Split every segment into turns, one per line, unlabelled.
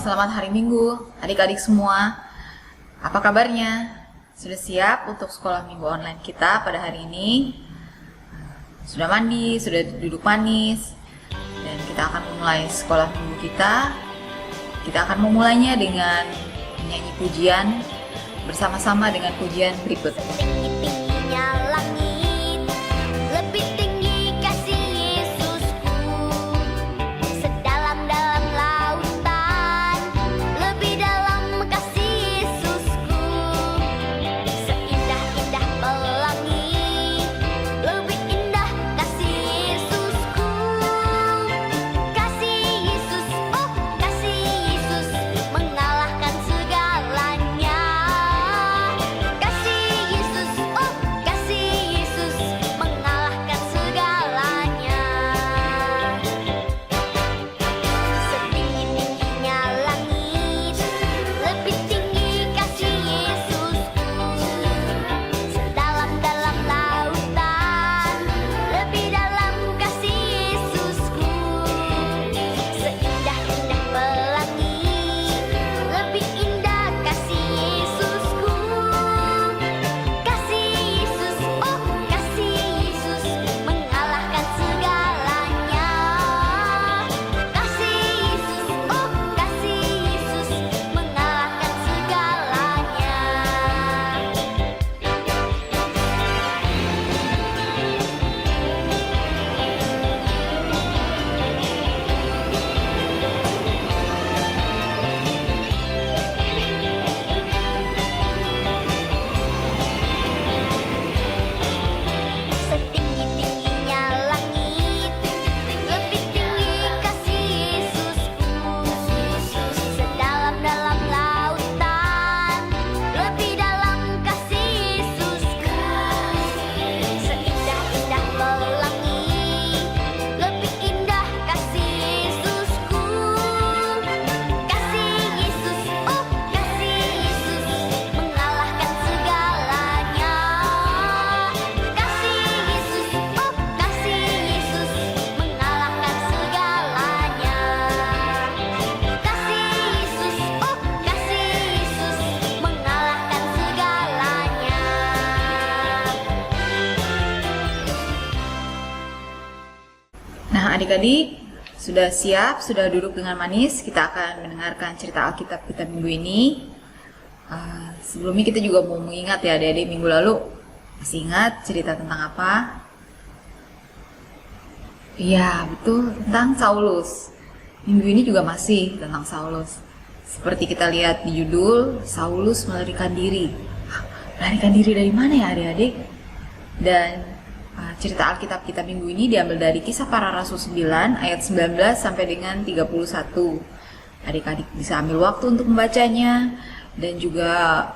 selamat hari Minggu, adik-adik semua. Apa kabarnya? Sudah siap untuk sekolah minggu online kita pada hari ini? Sudah mandi, sudah duduk manis, dan kita akan memulai sekolah minggu kita. Kita akan memulainya dengan menyanyi pujian bersama-sama dengan pujian berikut. Nah, adik-adik sudah siap, sudah duduk dengan manis. Kita akan mendengarkan cerita Alkitab kita minggu ini. Sebelumnya kita juga mau mengingat ya adik-adik, minggu lalu masih ingat cerita tentang apa? Iya, betul, tentang Saulus. Minggu ini juga masih tentang Saulus. Seperti kita lihat di judul, Saulus melarikan diri. Melarikan diri dari mana ya adik-adik? Dan cerita Alkitab kita minggu ini diambil dari Kisah Para Rasul 9 ayat 19 sampai dengan 31. Adik-adik bisa ambil waktu untuk membacanya dan juga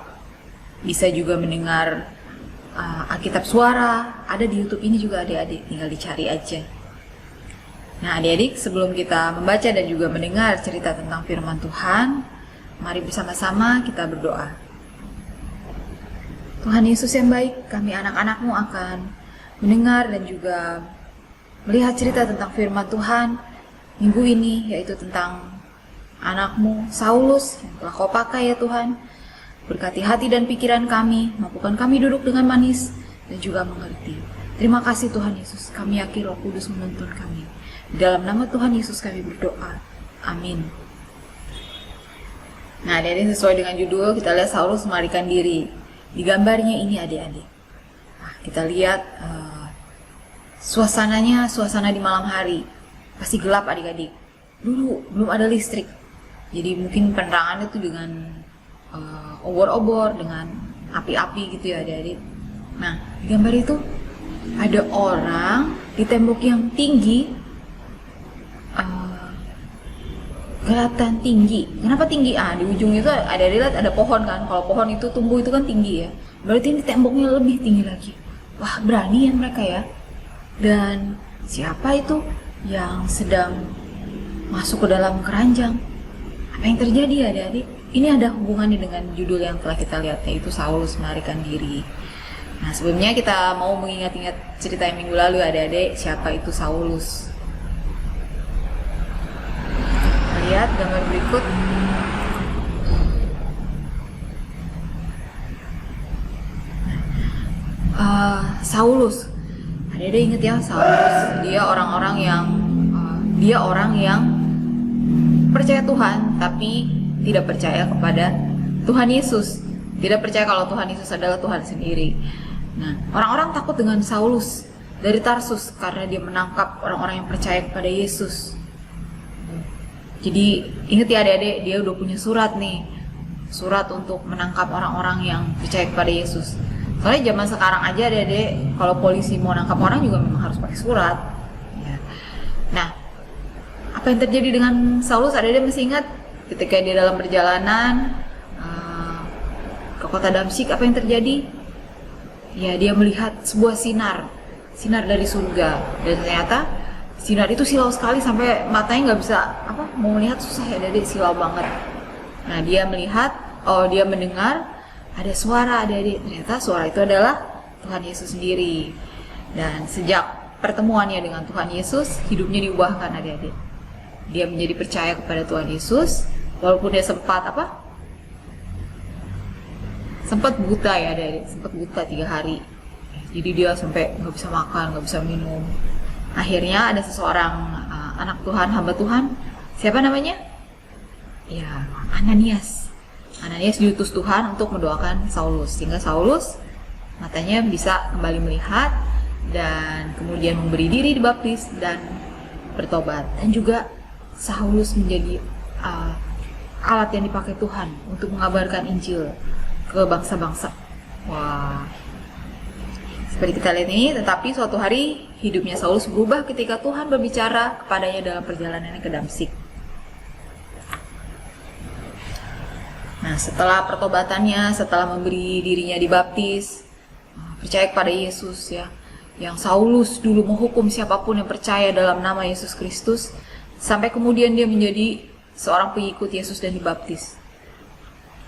bisa juga mendengar Alkitab suara. Ada di YouTube ini juga adik-adik, tinggal dicari aja. Nah adik-adik, sebelum kita membaca dan juga mendengar cerita tentang firman Tuhan, mari bersama-sama kita berdoa. Tuhan Yesus yang baik, kami anak-anak-Mu akan mendengar dan juga melihat cerita tentang firman Tuhan minggu ini, yaitu tentang anak-Mu Saulus yang telah Kau pakai ya Tuhan. Berkati hati dan pikiran kami, mampukan kami duduk dengan manis dan juga mengerti. Terima kasih Tuhan Yesus, kami yakin Roh Kudus menuntun kami. Di dalam nama Tuhan Yesus kami berdoa, amin. Nah adik-adik, sesuai dengan judul kita lihat Saulus melarikan diri. Di gambarnya ini adik-adik, kita lihat suasananya, suasana di malam hari. Pasti gelap adik-adik. Dulu belum ada listrik, jadi mungkin penerangannya itu dengan obor-obor, dengan api-api gitu ya adik-adik. Nah di gambar itu ada orang di tembok yang tinggi, kelihatan tinggi. Kenapa tinggi? Di ujung itu ada lihat ada pohon kan. Kalau pohon itu tumbuh itu kan tinggi ya. Berarti ini temboknya lebih tinggi lagi. Wah, berani ya mereka ya. Dan siapa itu yang sedang masuk ke dalam keranjang? Apa yang terjadi ya adik-adik? Ini ada hubungannya dengan judul yang telah kita lihat, yaitu Saulus melarikan diri. Nah sebelumnya kita mau mengingat-ingat cerita yang minggu lalu adik-adik, siapa itu Saulus. Lihat gambar berikut. Saulus. Ada inget ya Saulus? Dia orang yang percaya Tuhan tapi tidak percaya kepada Tuhan Yesus. Tidak percaya kalau Tuhan Yesus adalah Tuhan sendiri. Nah, orang-orang takut dengan Saulus dari Tarsus karena dia menangkap orang-orang yang percaya kepada Yesus. Jadi ingat ya adik-adik, dia udah punya surat nih. Surat untuk menangkap orang-orang yang percaya kepada Yesus. Soalnya zaman sekarang aja adik-adik, kalau polisi mau nangkap orang juga memang harus pakai surat. Ya. Nah, apa yang terjadi dengan Saulus, adik-adik masih ingat? Ketika dia dalam perjalanan ke kota Damsyik, apa yang terjadi? Ya, dia melihat sebuah sinar dari surga, dan ternyata sinar itu silau sekali sampai matanya nggak bisa mau melihat, susah ya adik-adik, silau banget. Nah, dia mendengar ada suara adik-adik, ternyata suara itu adalah Tuhan Yesus sendiri. Dan sejak pertemuannya dengan Tuhan Yesus, hidupnya diubahkan adik-adik. Dia menjadi percaya kepada Tuhan Yesus, walaupun dia sempat buta ya adik-adik, sempat buta 3 hari. Jadi dia sampai nggak bisa makan, nggak bisa minum. Akhirnya ada seseorang anak Tuhan, hamba Tuhan, siapa namanya? Ya, Ananias. Ananias diutus Tuhan untuk mendoakan Saulus, sehingga Saulus matanya bisa kembali melihat dan kemudian memberi diri dibaptis dan bertobat. Dan juga Saulus menjadi alat yang dipakai Tuhan untuk mengabarkan Injil ke bangsa-bangsa. Wah, seperti kita lihat ini. Tetapi suatu hari hidupnya Saulus berubah ketika Tuhan berbicara kepadanya dalam perjalanannya ke Damsyik. Nah, setelah pertobatannya, setelah memberi dirinya dibaptis, percaya kepada Yesus ya, yang Saulus dulu menghukum siapapun yang percaya dalam nama Yesus Kristus, sampai kemudian dia menjadi seorang pengikut Yesus dan dibaptis.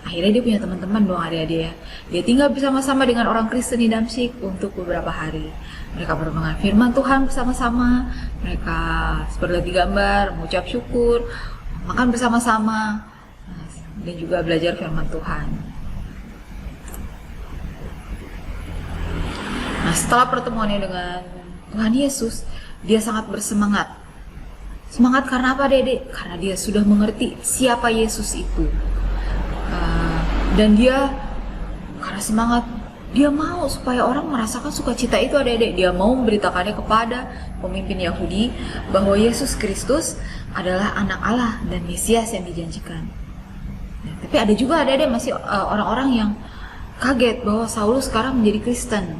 Akhirnya dia punya teman-teman dong adik-adik ya. Dia tinggal bersama-sama dengan orang Kristen di Damsyik untuk beberapa hari. Mereka bermengerti firman Tuhan bersama-sama, mereka berbagi gambar, mengucap syukur, makan bersama-sama, dan juga belajar firman Tuhan. Nah, setelah pertemuannya dengan Tuhan Yesus, dia sangat bersemangat. Semangat karena apa, Dede? Karena dia sudah mengerti siapa Yesus itu. Dan dia, karena semangat, dia mau supaya orang merasakan sukacita itu, Adik-adik. Dia mau memberitakannya kepada pemimpin Yahudi bahwa Yesus Kristus adalah anak Allah dan Mesias yang dijanjikan. Nah, tapi ada juga Adik-adik masih orang-orang yang kaget bahwa Saulus sekarang menjadi Kristen.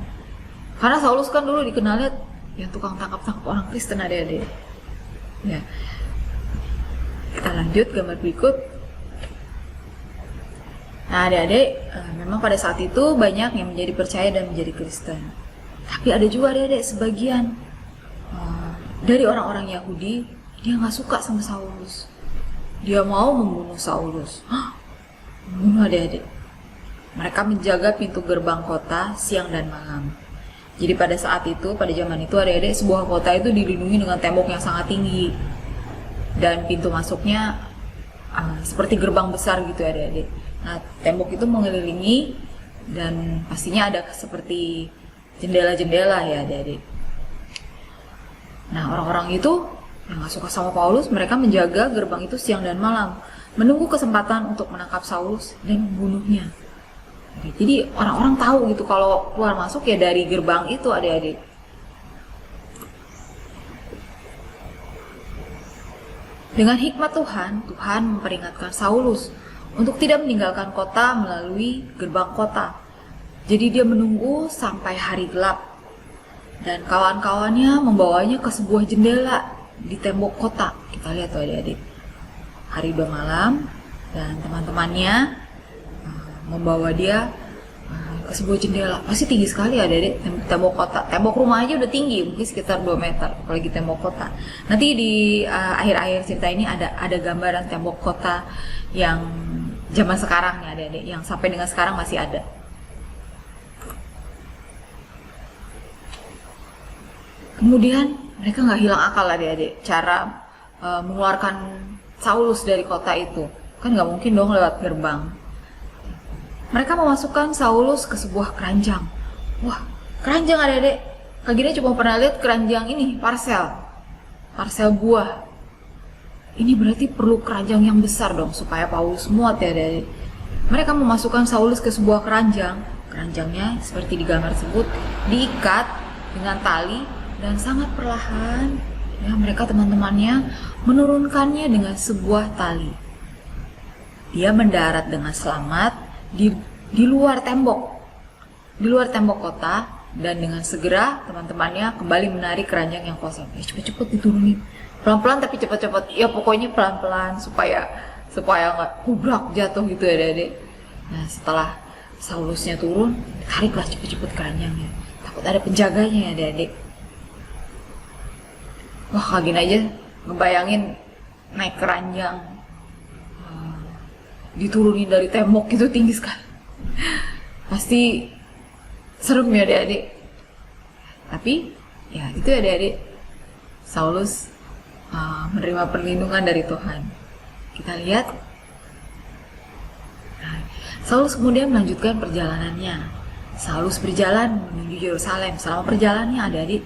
Karena Saulus kan dulu dikenalnya yang tukang tangkap-tangkap orang Kristen, Adik-adik. Ya. Kita lanjut gambar berikut. Nah, adik-adik, memang pada saat itu banyak yang menjadi percaya dan menjadi Kristen. Tapi ada juga adik-adik sebagian dari orang-orang Yahudi, dia nggak suka sama Saulus. Dia mau membunuh Saulus. Membunuh adik-adik. Mereka menjaga pintu gerbang kota siang dan malam. Jadi pada saat itu, pada zaman itu adik-adik, sebuah kota itu dilindungi dengan tembok yang sangat tinggi. Dan pintu masuknya seperti gerbang besar gitu adik-adik. Nah, tembok itu mengelilingi dan pastinya ada seperti jendela-jendela ya adik-adik. Nah, orang-orang itu yang gak suka sama Paulus, mereka menjaga gerbang itu siang dan malam, menunggu kesempatan untuk menangkap Saulus dan membunuhnya. Jadi orang-orang tahu gitu kalau keluar masuk ya dari gerbang itu adik-adik. Dengan hikmat Tuhan, Tuhan memperingatkan Saulus untuk tidak meninggalkan kota melalui gerbang kota. Jadi dia menunggu sampai hari gelap. Dan kawan-kawannya membawanya ke sebuah jendela di tembok kota. Kita lihat tuh adik-adik. Hari udah malam dan teman-temannya membawa dia ke sebuah jendela. Pasti tinggi sekali adik-adik, tembok kota. Tembok rumah aja udah tinggi, mungkin sekitar 2 meter, apalagi tembok kota. Nanti di akhir-akhir cerita ini ada gambaran tembok kota yang zaman sekarang ya adik-adik, yang sampai dengan sekarang masih ada. Kemudian mereka nggak hilang akal adik-adik, cara mengeluarkan Saulus dari kota itu. Kan nggak mungkin dong lewat gerbang. Mereka memasukkan Saulus ke sebuah keranjang. Wah, Keranjang adik-adik. Kak Gina cuma pernah lihat keranjang ini, parsel buah. Ini berarti perlu keranjang yang besar dong supaya Paulus muat ya adik-adik. Mereka memasukkan Saulus ke sebuah keranjang. Keranjangnya seperti di gambar tersebut diikat dengan tali dan sangat perlahan ya, mereka teman-temannya menurunkannya dengan sebuah tali. Dia mendarat dengan selamat di luar tembok kota, dan dengan segera teman-temannya kembali menarik keranjang yang kosong. Cepet-cepet diturunin, pelan-pelan tapi cepet-cepet. Ya pokoknya pelan-pelan supaya nggak kubrak jatuh gitu ya adik-adik. Nah setelah Saulusnya turun, tariklah cepet-cepet keranjangnya. Takut ada penjaganya ya adik-adik. Wah Kak Gina aja ngebayangin naik keranjang, diturunin dari tembok itu tinggi sekali. Pasti serem ya adik-adik. Tapi ya itu ya adik-adik, Saulus menerima perlindungan dari Tuhan. Kita lihat, Saulus kemudian melanjutkan perjalanannya. Saulus berjalan menuju Yerusalem. Selama perjalanannya adik-adik,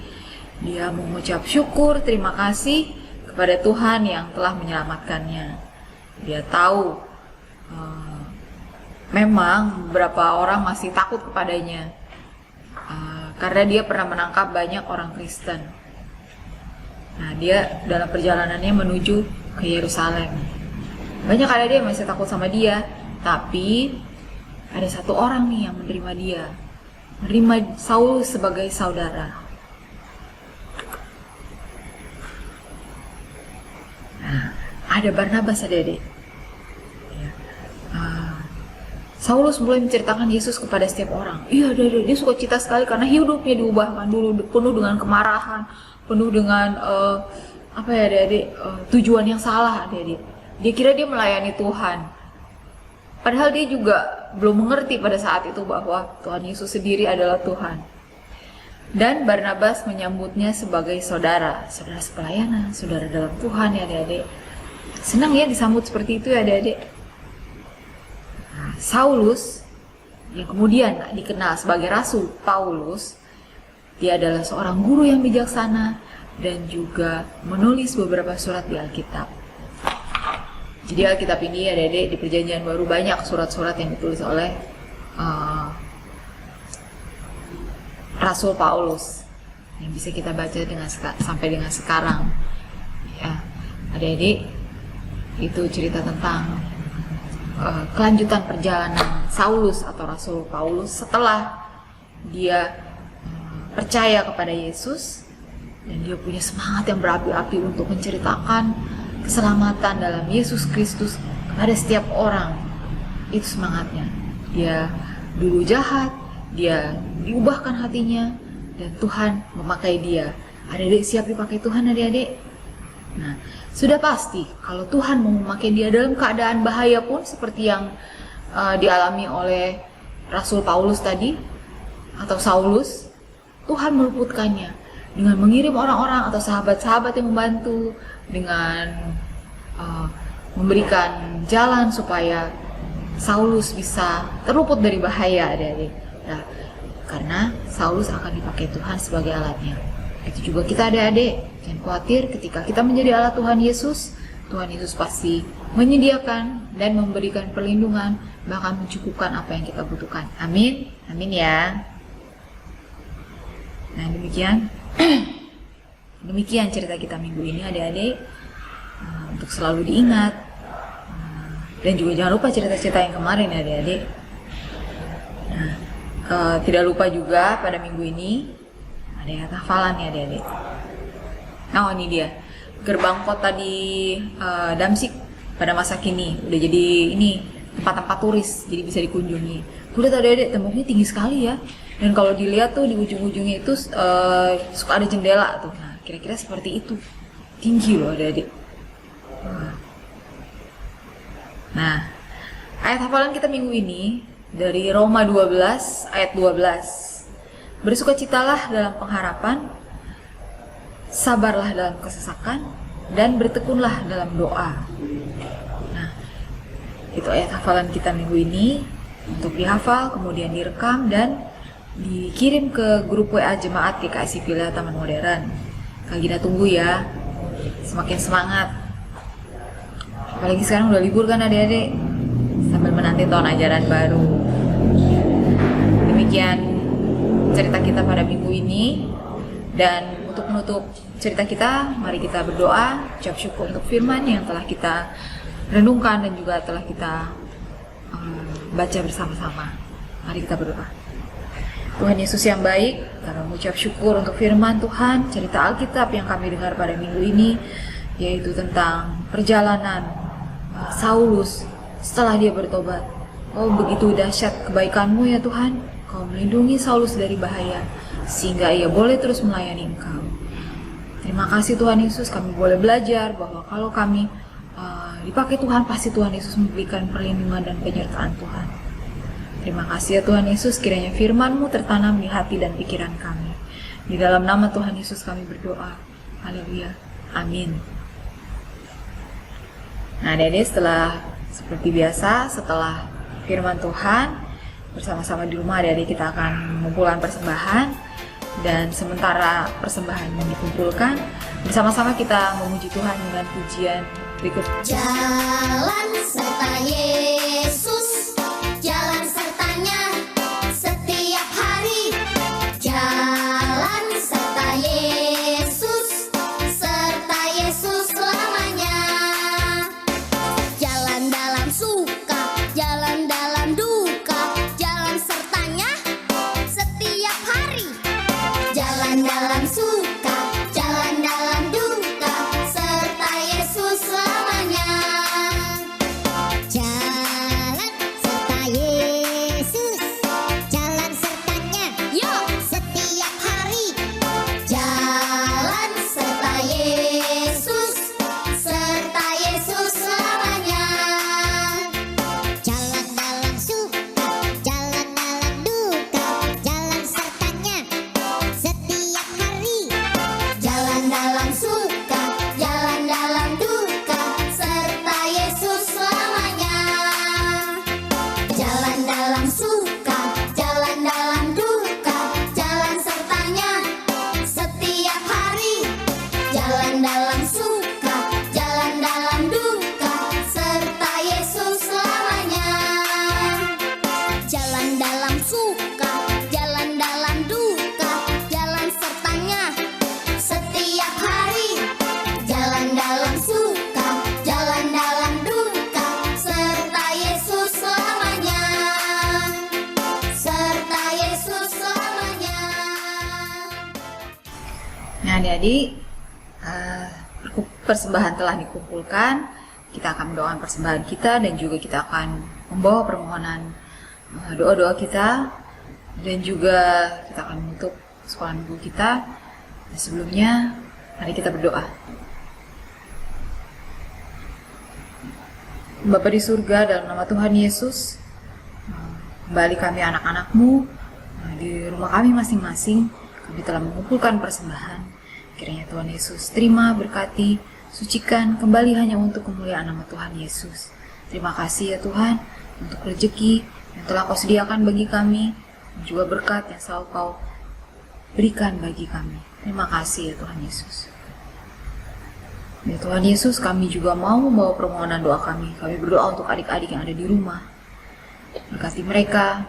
dia mengucap syukur, terima kasih kepada Tuhan yang telah menyelamatkannya. Dia tahu memang beberapa orang masih takut kepadanya karena dia pernah menangkap banyak orang Kristen. Nah, dia dalam perjalanannya menuju ke Yerusalem. Banyak adik-adik yang masih takut sama dia, tapi ada satu orang nih yang menerima dia, menerima Saulus sebagai saudara. Nah, ada Barnabas adik-adik. Saulus mulai menceritakan Yesus kepada setiap orang. Iya, dia suka cita sekali karena hidupnya diubahkan dulu, penuh dengan kemarahan, penuh dengan tujuan yang salah adik-adik. Dia kira dia melayani Tuhan. Padahal dia juga belum mengerti pada saat itu bahwa Tuhan Yesus sendiri adalah Tuhan. Dan Barnabas menyambutnya sebagai saudara sepelayanan, saudara dalam Tuhan ya adik-adik. Senang ya disambut seperti itu ya adik-adik. Saulus yang kemudian dikenal sebagai Rasul Paulus, dia adalah seorang guru yang bijaksana dan juga menulis beberapa surat di Alkitab. Jadi Alkitab ini adik-adik di Perjanjian Baru banyak surat-surat yang ditulis oleh Rasul Paulus yang bisa kita baca sampai dengan sekarang. Ya, adik-adik, itu cerita tentang kelanjutan perjalanan Saulus atau Rasul Paulus setelah dia percaya kepada Yesus dan dia punya semangat yang berapi-api untuk menceritakan keselamatan dalam Yesus Kristus kepada setiap orang. Itu semangatnya. Dia dulu jahat, dia diubahkan hatinya dan Tuhan memakai dia. Adik-adik siap dipakai Tuhan adik-adik? Nah, sudah pasti kalau Tuhan mau memakai dia dalam keadaan bahaya pun seperti yang dialami oleh Rasul Paulus tadi atau Saulus, Tuhan meluputkannya dengan mengirim orang-orang atau sahabat-sahabat yang membantu, dengan memberikan jalan supaya Saulus bisa terluput dari bahaya adik-adik. Nah, karena Saulus akan dipakai Tuhan sebagai alatnya. Itu juga kita adik-adik, jangan khawatir ketika kita menjadi alat Tuhan Yesus pasti menyediakan dan memberikan perlindungan, bahkan mencukupkan apa yang kita butuhkan. Amin, amin ya. Nah demikian cerita kita minggu ini adik-adik, untuk selalu diingat, dan juga jangan lupa cerita-cerita yang kemarin ya adik-adik. Nah, tidak lupa juga pada minggu ini ada yang hafalan ya adik-adik. Nah ini dia gerbang kota di Damsyik pada masa kini udah jadi ini tempat-tempat turis, jadi bisa dikunjungi. Tuh lihat adik-adik, temboknya tinggi sekali ya. Dan kalau dilihat tuh di ujung-ujungnya itu suka ada jendela tuh. Nah kira-kira seperti itu, tinggi loh adik-adik. Nah ayat hafalan kita minggu ini dari Roma 12 ayat 12. Bersukacitalah dalam pengharapan, sabarlah dalam kesesakan, dan bertekunlah dalam doa. Nah, itu ayat hafalan kita minggu ini untuk dihafal, kemudian direkam dan dikirim ke grup WA Jemaat GKSI Villa Taman Modern. Kak Gina tunggu ya, semakin semangat. Apalagi sekarang udah libur kan adik-adik, sambil menanti tahun ajaran baru. Demikian cerita kita pada minggu ini. Dan untuk menutup cerita kita, mari kita berdoa, ucap syukur untuk firman yang telah kita renungkan dan juga telah kita baca bersama-sama. Mari kita berdoa. Tuhan Yesus yang baik, kami mengucap syukur untuk firman Tuhan, cerita Alkitab yang kami dengar pada minggu ini, yaitu tentang perjalanan Saulus setelah dia bertobat. Oh, begitu dahsyat kebaikan-Mu ya Tuhan, Kau melindungi Saulus dari bahaya, sehingga ia boleh terus melayani Engkau. Terima kasih Tuhan Yesus, kami boleh belajar bahwa kalau kami dipakai Tuhan, pasti Tuhan Yesus memberikan perlindungan dan penyertaan Tuhan. Terima kasih ya Tuhan Yesus, kiranya firman-Mu tertanam di hati dan pikiran kami. Di dalam nama Tuhan Yesus kami berdoa. Haleluya. Amin. Nah, adik-adik, seperti biasa, setelah firman Tuhan, bersama-sama di rumah adik-adik kita akan mengumpulkan persembahan. Dan sementara persembahan yang dikumpulkan, bersama-sama kita memuji Tuhan dengan pujian berikut.
Jalan serta Yesus, jalan sertanya setiap hari. Jalan serta Yesus selamanya. Jalan dalam suka, jalan dalam duka, jalan sertanya setiap hari. Jalan dalam suka, jalan dalam duka, serta Yesus selamanya. Jalan serta Yesus, jalan sertanya, yuk setiap hari. Jalan serta Yesus selamanya. Jalan dalam suka, jalan dalam duka, jalan sertanya setiap hari. Jalan dalam suka, jalan dalam duka, serta Yesus selamanya. Jalan dalam suka, jalan dalam duka, jalan sertanya setiap hari. Jalan dalam suka, jalan dalam duka, serta Yesus selamanya. Jalan dalam suka, jalan dalam duka, jalan sertanya setiap hari. Jalan dalam suka, jalan dalam duka, serta Yesus selamanya. Serta Yesus selamanya.
Nah, adik-adik, persembahan telah dikumpulkan. Kita akan mendoakan persembahan kita dan juga kita akan membawa permohonan doa-doa kita, dan juga kita akan menutup sekolah minggu kita. Dan sebelumnya, mari kita berdoa. Bapa di surga, dalam nama Tuhan Yesus, kembali kami anak-anak-Mu di rumah kami masing-masing, kami telah mengumpulkan persembahan. Kiranya Tuhan Yesus terima, berkati, sucikan kembali hanya untuk kemuliaan nama Tuhan Yesus. Terima kasih ya Tuhan untuk rezeki yang telah Kau sediakan bagi kami, dan juga berkat yang selalu Kau berikan bagi kami. Terima kasih ya Tuhan Yesus. Ya Tuhan Yesus, kami juga mau membawa permohonan doa kami. Kami berdoa untuk adik-adik yang ada di rumah. Berkati mereka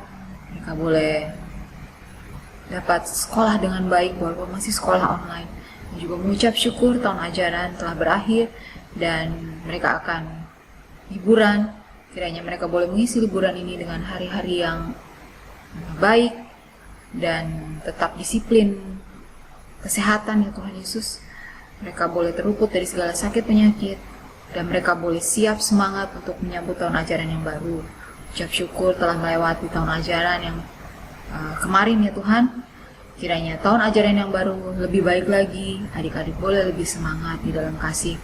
boleh dapat sekolah dengan baik walaupun masih sekolah online. Dan juga mengucap syukur tahun ajaran telah berakhir dan mereka akan liburan. Kiranya mereka boleh mengisi liburan ini dengan hari-hari yang baik dan tetap disiplin kesehatan ya Tuhan Yesus. Mereka boleh terluput dari segala sakit penyakit dan mereka boleh siap semangat untuk menyambut tahun ajaran yang baru. Ucap syukur telah melewati tahun ajaran yang kemarin ya Tuhan. Kiranya tahun ajaran yang baru lebih baik lagi, adik-adik boleh lebih semangat di dalam kasih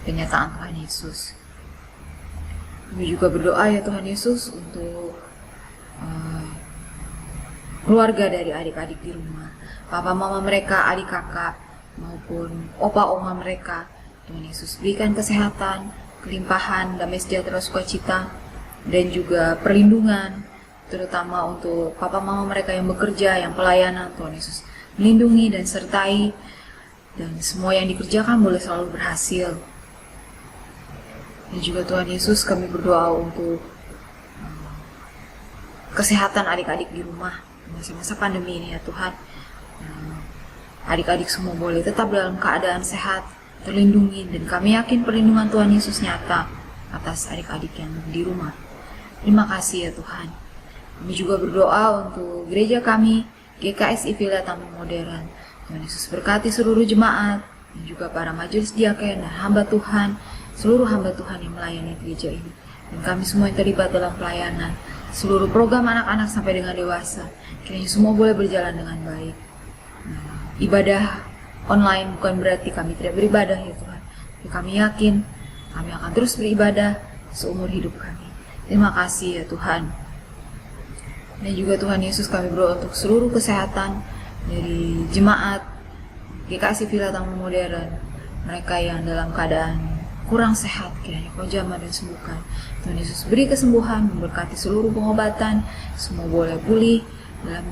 penyataan Tuhan Yesus. Kami juga berdoa ya Tuhan Yesus untuk keluarga dari adik-adik di rumah, papa mama mereka, adik kakak, maupun opa oma mereka. Tuhan Yesus berikan kesehatan, kelimpahan, damai sejahtera, sukacita, dan juga perlindungan. terutama untuk papa mama mereka yang bekerja, yang pelayanan. Tuhan Yesus melindungi dan sertai, dan semua yang dikerjakan boleh selalu berhasil. Dan juga Tuhan Yesus, kami berdoa untuk kesehatan adik-adik di rumah masa-masa pandemi ini ya Tuhan. Adik-adik semua boleh tetap dalam keadaan sehat, terlindungi, dan kami yakin perlindungan Tuhan Yesus nyata atas adik-adik yang di rumah. Terima kasih ya Tuhan. Kami juga berdoa untuk gereja kami, GKSI Villa Taman Modern. Tuhan Yesus berkati seluruh jemaat, dan juga para majelis diaken dan hamba Tuhan, seluruh hamba Tuhan yang melayani gereja ini. Dan kami semua yang terlibat dalam pelayanan, seluruh program anak-anak sampai dengan dewasa, kiranya semua boleh berjalan dengan baik. Ibadah online bukan berarti kami tidak beribadah ya Tuhan, tapi kami yakin kami akan terus beribadah seumur hidup kami. Terima kasih ya Tuhan. Dan juga Tuhan Yesus, kami berdoa untuk seluruh kesehatan dari jemaat GKSI Villa Taman Modern, mereka yang dalam keadaan kurang sehat, kiranya Kau jamah dan sembuhkan. Tuhan Yesus beri kesembuhan, memberkati seluruh pengobatan, semua boleh pulih dalam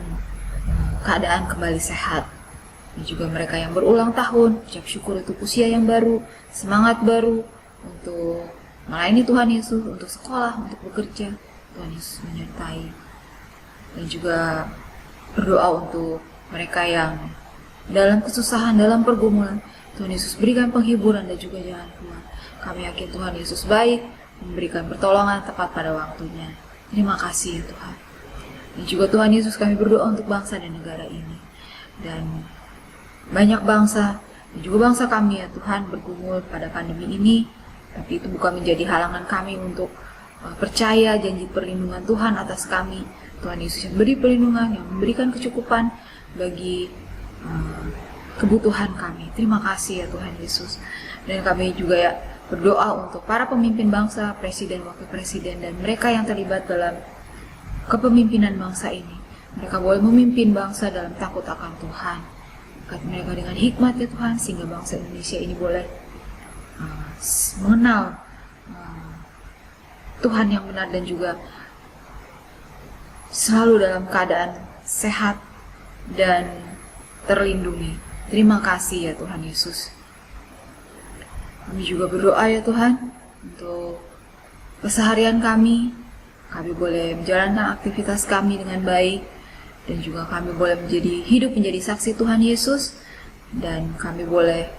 keadaan kembali sehat. Dan juga mereka yang berulang tahun, ucap syukur untuk usia yang baru, semangat baru untuk melayani Tuhan Yesus, untuk sekolah, untuk bekerja. Tuhan Yesus menyertai. Dan juga berdoa untuk mereka yang dalam kesusahan, dalam pergumulan. Tuhan Yesus berikan penghiburan dan juga jalan keluar. Kami yakin Tuhan Yesus baik, memberikan pertolongan tepat pada waktunya. Terima kasih ya Tuhan. Dan juga Tuhan Yesus, kami berdoa untuk bangsa dan negara ini. Dan banyak bangsa, dan juga bangsa kami ya Tuhan bergumul pada pandemi ini. Tapi itu bukan menjadi halangan kami untuk percaya janji perlindungan Tuhan atas kami. Tuhan Yesus yang beri perlindungan, yang memberikan kecukupan bagi kebutuhan kami. Terima kasih ya Tuhan Yesus. Dan kami juga ya berdoa untuk para pemimpin bangsa, presiden, wakil presiden, dan mereka yang terlibat dalam kepemimpinan bangsa ini. Mereka boleh memimpin bangsa dalam takut akan Tuhan. Berkati mereka dengan hikmat ya Tuhan, sehingga bangsa Indonesia ini boleh mengenal Tuhan yang benar dan juga selalu dalam keadaan sehat dan terlindungi. Terima kasih ya Tuhan Yesus. Kami juga berdoa ya Tuhan untuk keseharian kami. Kami boleh menjalankan aktivitas kami dengan baik, dan juga kami boleh hidup menjadi saksi Tuhan Yesus, dan kami boleh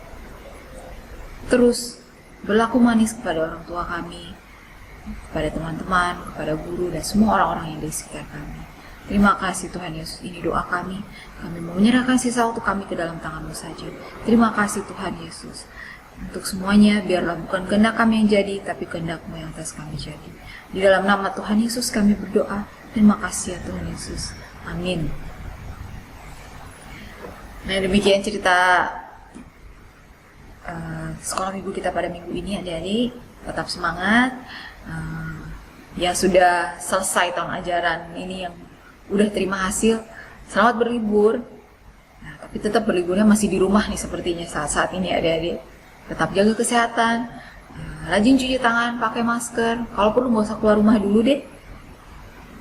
terus berlaku manis kepada orang tua kami, kepada teman-teman, kepada guru, dan semua orang-orang yang di sekitar kami. Terima kasih Tuhan Yesus, ini doa kami. Kami mau menyerahkan sisa waktu kami ke dalam tangan-Mu saja. Terima kasih Tuhan Yesus. Untuk semuanya, biarlah bukan kehendak kami yang jadi, tapi kehendak-Mu yang atas kami jadi. Di dalam nama Tuhan Yesus kami berdoa. Terima kasih ya Tuhan Yesus. Amin. Nah, demikian cerita sekolah minggu kita pada minggu ini. Adik-adik tetap semangat. Yang sudah selesai tahun ajaran ini, yang udah terima hasil, selamat berlibur. Nah, tapi tetap berliburnya masih di rumah nih sepertinya saat ini adik-adik. Tetap jaga kesehatan, rajin cuci tangan, pakai masker. Kalau perlu nggak usah keluar rumah dulu deh.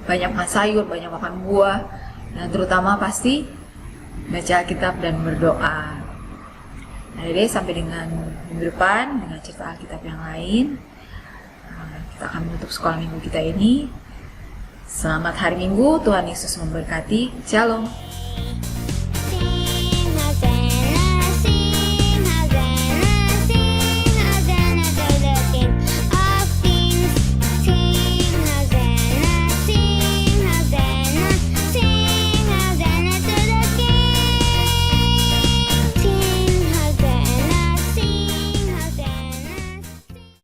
Banyak makan sayur, banyak makan buah, dan terutama pasti baca Alkitab dan berdoa. Nah, adik-adik, sampai dengan minggu depan dengan cerita Alkitab yang lain. Kita akan menutup sekolah minggu kita ini. Selamat hari Minggu, Tuhan Yesus memberkati. Shalom.